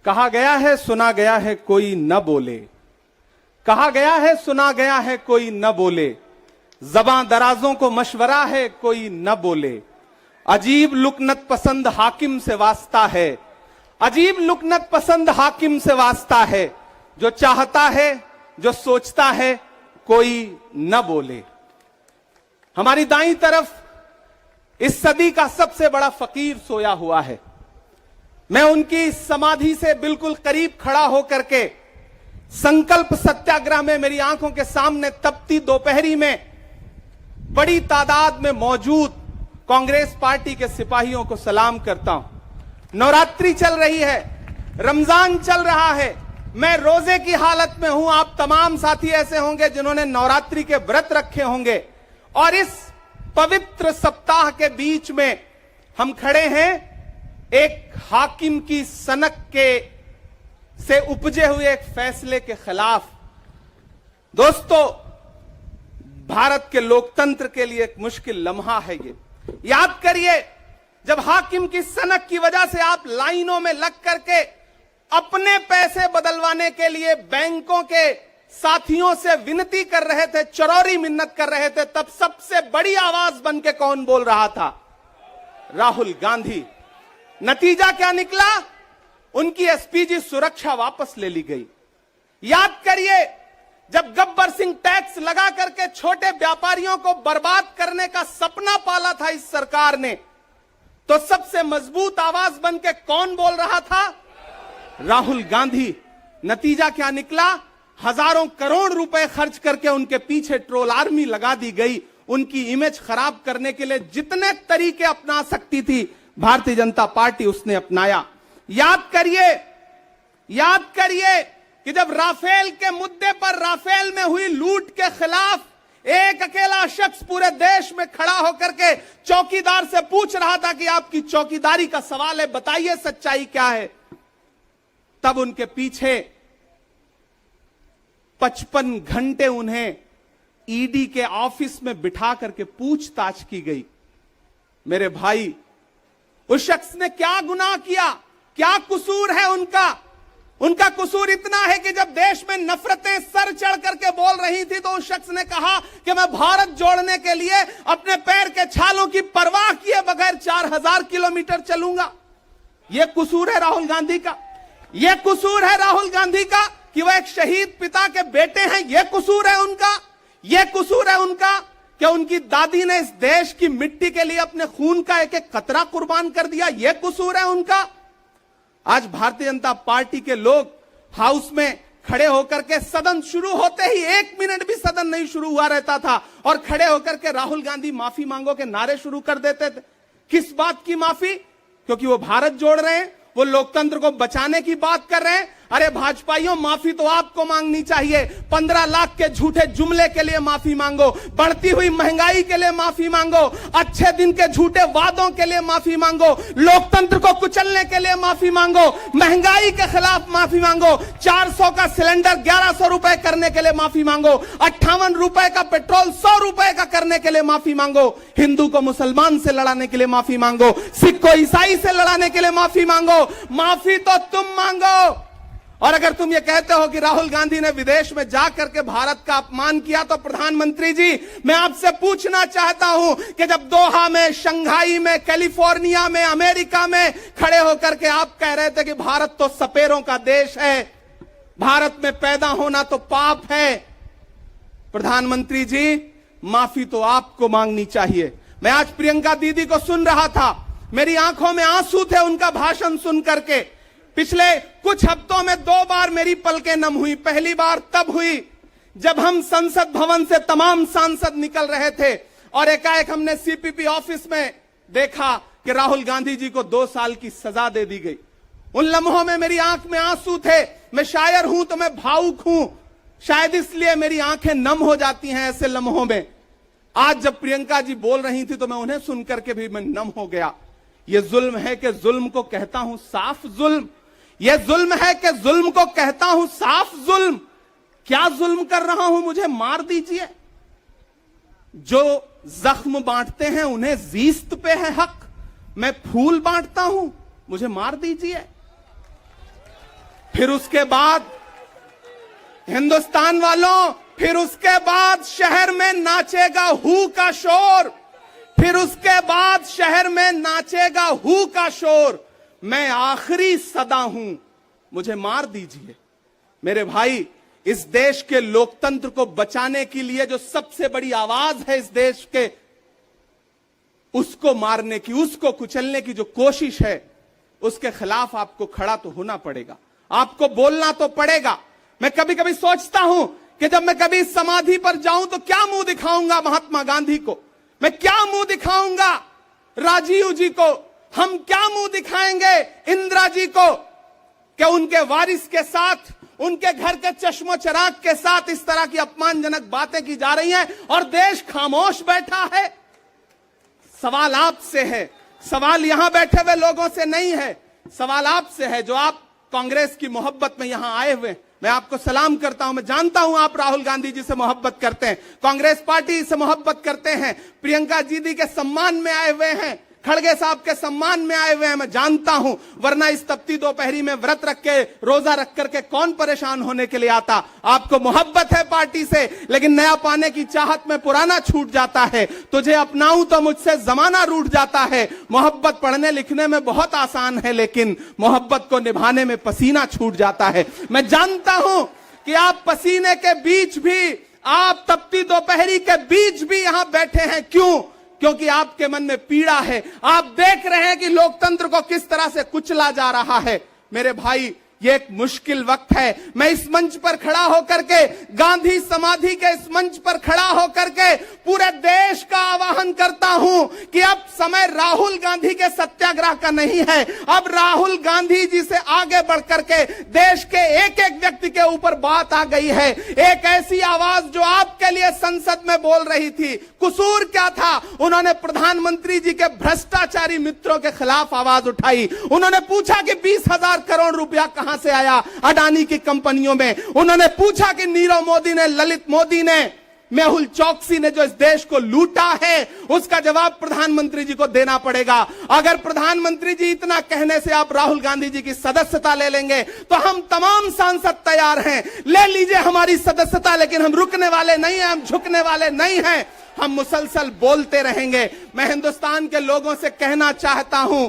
कहा गया है सुना गया है कोई न बोले, कहा गया है सुना गया है कोई न बोले, ज़बां दराजों को मशवरा है कोई न बोले, अजीब लुकनत पसंद हाकिम से वास्ता है, अजीब लुकनत पसंद हाकिम से वास्ता है, जो चाहता है जो सोचता है कोई न बोले। हमारी दाईं तरफ इस सदी का सबसे बड़ा फकीर सोया हुआ है। मैं उनकी समाधि से बिल्कुल करीब खड़ा होकर के संकल्प सत्याग्रह में मेरी आंखों के सामने तपती दोपहरी में बड़ी तादाद में मौजूद कांग्रेस पार्टी के सिपाहियों को सलाम करता हूं। नवरात्रि चल रही है, रमजान चल रहा है, मैं रोजे की हालत में हूं। आप तमाम साथी ऐसे होंगे जिन्होंने नवरात्रि के व्रत रखे होंगे और इस पवित्र सप्ताह के बीच में हम खड़े हैं एक हाकिम की सनक के से उपजे हुए एक फैसले के खिलाफ। दोस्तों, भारत के लोकतंत्र के लिए एक मुश्किल लम्हा है ये। याद करिए, जब हाकिम की सनक की वजह से आप लाइनों में लग करके अपने पैसे बदलवाने के लिए बैंकों के साथियों से विनती कर रहे थे, चरौरी मिन्नत कर रहे थे, तब सबसे बड़ी आवाज बन के कौन बोल रहा था? राहुल गांधी। नतीजा क्या निकला? उनकी एसपीजी सुरक्षा वापस ले ली गई। याद करिए, जब गब्बर सिंह टैक्स लगा करके छोटे व्यापारियों को बर्बाद करने का सपना पाला था इस सरकार ने, तो सबसे मजबूत आवाज बन के कौन बोल रहा था? राहुल गांधी। नतीजा क्या निकला? हजारों करोड़ रुपए खर्च करके उनके पीछे ट्रोल आर्मी लगा दी गई। उनकी इमेज खराब करने के लिए जितने तरीके अपना सकती थी भारतीय जनता पार्टी उसने अपनाया। याद करिए कि जब राफेल के मुद्दे पर, राफेल में हुई लूट के खिलाफ एक अकेला शख्स पूरे देश में खड़ा होकर के चौकीदार से पूछ रहा था कि आपकी चौकीदारी का सवाल है, बताइए सच्चाई क्या है, तब उनके पीछे 55 घंटे उन्हें ईडी के ऑफिस में बिठा करके पूछताछ की गई। मेरे भाई, उस शख्स ने क्या गुनाह किया? क्या कसूर है उनका? उनका कसूर इतना है कि जब देश में नफरतें सर चढ़ करके बोल रही थी तो उस शख्स ने कहा कि मैं भारत जोड़ने के लिए अपने पैर के छालों की परवाह किए बगैर 4000 किलोमीटर चलूंगा। यह कसूर है राहुल गांधी का। यह कसूर है राहुल गांधी का कि वह एक शहीद पिता के बेटे हैं। यह कसूर है उनका। यह कसूर है उनका कि उनकी दादी ने इस देश की मिट्टी के लिए अपने खून का एक एक कतरा कुर्बान कर दिया। यह कसूर है उनका। आज भारतीय जनता पार्टी के लोग हाउस में खड़े होकर के, सदन शुरू होते ही 1 मिनट भी सदन नहीं शुरू हुआ रहता था और खड़े होकर के राहुल गांधी माफी मांगो के नारे शुरू कर देते थे। किस बात की माफी? क्योंकि वो भारत जोड़ रहे हैं, वो लोकतंत्र को बचाने की बात कर रहे हैं। अरे भाजपाइयों, माफी तो आपको मांगनी चाहिए। 15 लाख के झूठे जुमले के लिए माफी मांगो, बढ़ती हुई महंगाई के लिए माफी मांगो, अच्छे दिन के झूठे वादों के लिए माफी मांगो, लोकतंत्र को कुचलने के लिए माफी मांगो, महंगाई के खिलाफ माफी मांगो, 400 का सिलेंडर 1100 रुपए करने के लिए माफी मांगो, 58 रुपए का पेट्रोल 100 रुपए का करने के लिए माफी मांगो, हिंदू को मुसलमान से लड़ाने के लिए माफी मांगो, सिख को ईसाई से लड़ाने के लिए माफी मांगो। माफी तो तुम मांगो। और अगर तुम ये कहते हो कि राहुल गांधी ने विदेश में जाकर के भारत का अपमान किया, तो प्रधानमंत्री जी, मैं आपसे पूछना चाहता हूं कि जब दोहा में, शंघाई में, कैलिफोर्निया में, अमेरिका में खड़े होकर के आप कह रहे थे कि भारत तो सपेरों का देश है, भारत में पैदा होना तो पाप है, प्रधानमंत्री जी, माफी तो आपको मांगनी चाहिए। मैं आज प्रियंका दीदी को सुन रहा था, मेरी आंखों में आंसू थे उनका भाषण सुन करके। पिछले कुछ हफ्तों में 2 बार मेरी पलकें नम हुई। पहली बार तब हुई जब हम संसद भवन से तमाम सांसद निकल रहे थे और एकाएक हमने सीपीपी ऑफिस में देखा कि राहुल गांधी जी को 2 साल की सजा दे दी गई। उन लम्हों में मेरी आंख में आंसू थे। मैं शायर हूं तो मैं भावुक हूं, शायद इसलिए मेरी आंखें नम हो जाती हैं ऐसे लम्हों में। आज जब प्रियंका जी बोल रही थी तो मैं उन्हें सुनकर के भी मैं नम हो गया। यह जुल्म है कि जुल्म को कहता हूं साफ जुल्म। यह जुल्म है कि जुल्म को कहता हूं साफ जुल्म। क्या जुल्म कर रहा हूं? मुझे मार दीजिए। जो जख्म बांटते हैं उन्हें जीस्त पे है हक। मैं फूल बांटता हूं, मुझे मार दीजिए। फिर उसके बाद हिंदुस्तान वालों, फिर उसके बाद शहर में नाचेगा हू का शोर, फिर उसके बाद शहर में नाचेगा हू का शोर। मैं आखिरी सदा हूं, मुझे मार दीजिए। मेरे भाई, इस देश के लोकतंत्र को बचाने के लिए जो सबसे बड़ी आवाज है इस देश के, उसको मारने की, उसको कुचलने की जो कोशिश है, उसके खिलाफ आपको खड़ा तो होना पड़ेगा, आपको बोलना तो पड़ेगा। मैं कभी कभी सोचता हूं कि जब मैं कभी समाधि पर जाऊं तो क्या मुंह दिखाऊंगा महात्मा गांधी को, मैं क्या मुंह दिखाऊंगा राजीव जी को, हम क्या मुंह दिखाएंगे इंदिरा जी को, कि उनके वारिस के साथ, उनके घर के चश्मो चिराग के साथ इस तरह की अपमानजनक बातें की जा रही हैं और देश खामोश बैठा है। सवाल आपसे है, सवाल यहां बैठे हुए लोगों से नहीं है, सवाल आपसे है जो आप कांग्रेस की मोहब्बत में यहां आए हुए। मैं आपको सलाम करता हूं, मैं जानता हूं आप राहुल गांधी जी से मोहब्बत करते हैं, कांग्रेस पार्टी से मोहब्बत करते हैं, प्रियंका दीदी के सम्मान में आए हुए हैं, खड़गे साहब के सम्मान में आए हुए हैं, मैं जानता हूं, वरना इस तपती दोपहरी में व्रत रख के, रोजा रख करके कौन परेशान होने के लिए आता। आपको मोहब्बत है पार्टी से, लेकिन नया पाने की चाहत में पुराना छूट जाता है। तुझे अपनाऊं तो मुझसे जमाना रूठ जाता है। मोहब्बत पढ़ने लिखने में बहुत आसान है, लेकिन मोहब्बत को निभाने में पसीना छूट जाता है। मैं जानता हूं कि आप पसीने के बीच भी, आप तपती दोपहरी के बीच भी यहां बैठे हैं। क्यों? क्योंकि आपके मन में पीड़ा है, आप देख रहे हैं कि लोकतंत्र को किस तरह से कुचला जा रहा है। मेरे भाई, ये एक मुश्किल वक्त है। मैं इस मंच पर खड़ा होकर के, गांधी समाधि के इस मंच पर खड़ा होकर के पूरे देश का आह्वान करता हूं कि अब समय राहुल गांधी के सत्याग्रह का नहीं है। अब राहुल गांधी जी से आगे बढ़ करके देश के एक एक व्यक्ति के ऊपर बात आ गई है। एक ऐसी आवाज जो आपके लिए संसद में बोल रही थी, कसूर क्या था? उन्होंने प्रधानमंत्री जी के भ्रष्टाचारी मित्रों के खिलाफ आवाज उठाई। उन्होंने पूछा कि 20,000 करोड़ रुपया कहां से आया अडानी की कंपनियों में। उन्होंने पूछा कि नीरव मोदी ने, ललित मोदी ने, मेहुल चौकसी ने जो इस देश को लूटा है, उसका जवाब प्रधानमंत्री जी को देना पड़ेगा। अगर प्रधानमंत्री जी इतना कहने से आप राहुल गांधी जी की सदस्यता ले लेंगे तो हम तमाम सांसद तैयार हैं, ले लीजिए हमारी सदस्यता, लेकिन हम रुकने वाले नहीं हैं, हम झुकने वाले नहीं हैं, हम मुसलसल बोलते रहेंगे। मैं हिंदुस्तान के लोगों से कहना चाहता हूं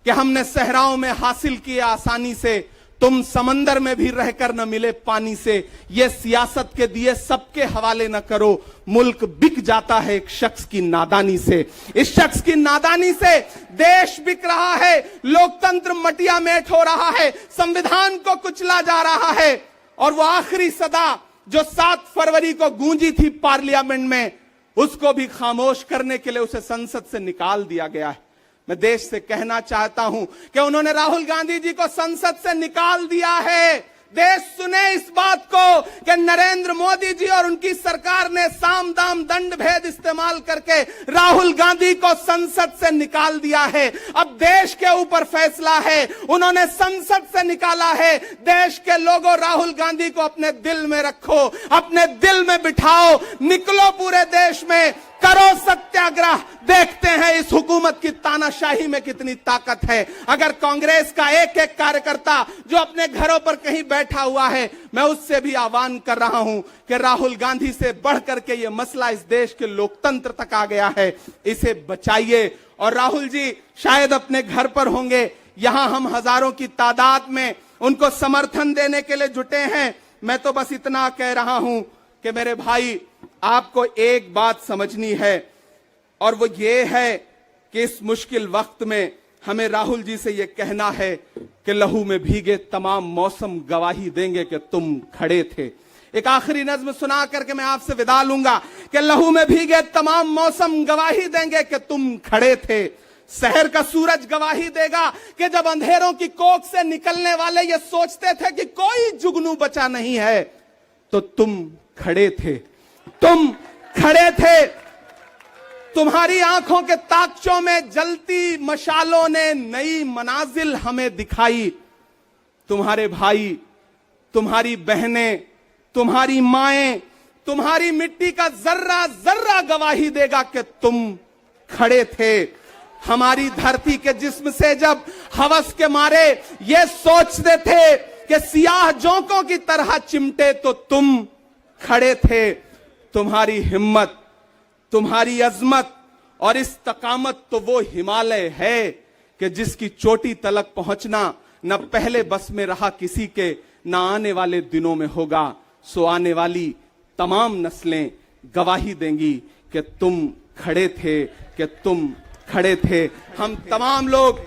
कि हमने सहराओं में हासिल किया आसानी से, तुम समंदर में भी रहकर न मिले पानी से। ये सियासत के दिए सबके हवाले न करो, मुल्क बिक जाता है एक शख्स की नादानी से। इस शख्स की नादानी से देश बिक रहा है, लोकतंत्र मटिया मेट हो रहा है, संविधान को कुचला जा रहा है। और वो आखिरी सदा जो 7 फरवरी को गूंजी थी पार्लियामेंट में, उसको भी खामोश करने के लिए उसे संसद से निकाल दिया गया है। मैं देश से कहना चाहता हूं कि उन्होंने राहुल गांधी जी को संसद से निकाल दिया है। देश सुने इस बात को कि नरेंद्र मोदी जी और उनकी सरकार ने साम दाम दंड भेद इस्तेमाल करके राहुल गांधी को संसद से निकाल दिया है। अब देश के ऊपर फैसला है, उन्होंने संसद से निकाला है। देश के लोगों, राहुल गांधी को अपने दिल में रखो, अपने दिल में बिठाओ, निकलो पूरे देश में, करो सत्याग्रह। देखते हैं इस हुकूमत की तानाशाही में कितनी ताकत है। अगर कांग्रेस का एक एक कार्यकर्ता जो अपने घरों पर कहीं बैठा हुआ है, मैं उससे भी आह्वान कर रहा हूं कि राहुल गांधी से बढ़कर के ये मसला इस देश के लोकतंत्र तक आ गया है, इसे बचाइए। और राहुल जी शायद अपने घर पर होंगे, यहां हम हजारों की तादाद में उनको समर्थन देने के लिए जुटे हैं। मैं तो बस इतना कह रहा हूं कि मेरे भाई, आपको एक बात समझनी है, और वो ये है कि इस मुश्किल वक्त में हमें राहुल जी से ये कहना है कि लहू में भीगे तमाम मौसम गवाही देंगे कि तुम खड़े थे। एक आखिरी नज्म सुना करके मैं आपसे विदा लूंगा कि लहू में भीगे तमाम मौसम गवाही देंगे कि तुम खड़े थे। शहर का सूरज गवाही देगा कि जब अंधेरों की कोख से निकलने वाले ये सोचते थे कि कोई जुगनू बचा नहीं है, तो तुम खड़े थे, तुम खड़े थे। तुम्हारी आंखों के ताकचों में जलती मशालों ने नई मनाजिल हमें दिखाई। तुम्हारे भाई, तुम्हारी बहनें, तुम्हारी माएं, तुम्हारी मिट्टी का जर्रा जर्रा गवाही देगा कि तुम खड़े थे। हमारी धरती के जिस्म से जब हवस के मारे ये सोचते थे कि सियाह जोंकों की तरह चिमटे तो तुम खड़े थे। तुम्हारी हिम्मत, तुम्हारी अजमत और इस्तकामत तो वो हिमालय है कि जिसकी चोटी तलक पहुंचना न पहले बस में रहा किसी के, न आने वाले दिनों में होगा। सो आने वाली तमाम नस्लें गवाही देंगी कि तुम खड़े थे, कि तुम खड़े थे। हम तमाम लोग,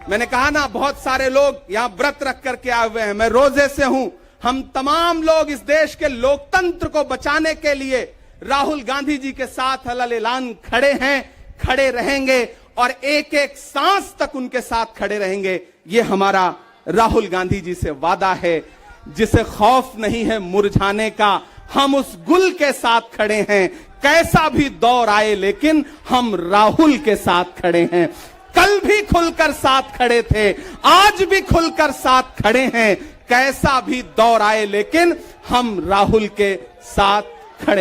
मैंने कहा ना, बहुत सारे लोग यहां व्रत रख करके आए हुए हैं, मैं रोजे से हूं। हम तमाम लोग इस देश के लोकतंत्र को बचाने के लिए राहुल गांधी जी के साथ अलल ऐलान खड़े हैं, खड़े रहेंगे और एक एक सांस तक उनके साथ खड़े रहेंगे। ये हमारा राहुल गांधी जी से वादा है। जिसे खौफ नहीं है मुरझाने का, हम उस गुल के साथ खड़े हैं। कैसा भी दौर आए लेकिन हम राहुल के साथ खड़े हैं। कल भी खुलकर साथ खड़े थे, आज भी खुलकर साथ खड़े हैं। कैसा भी दौर आए लेकिन हम राहुल के साथ खड़े हैं।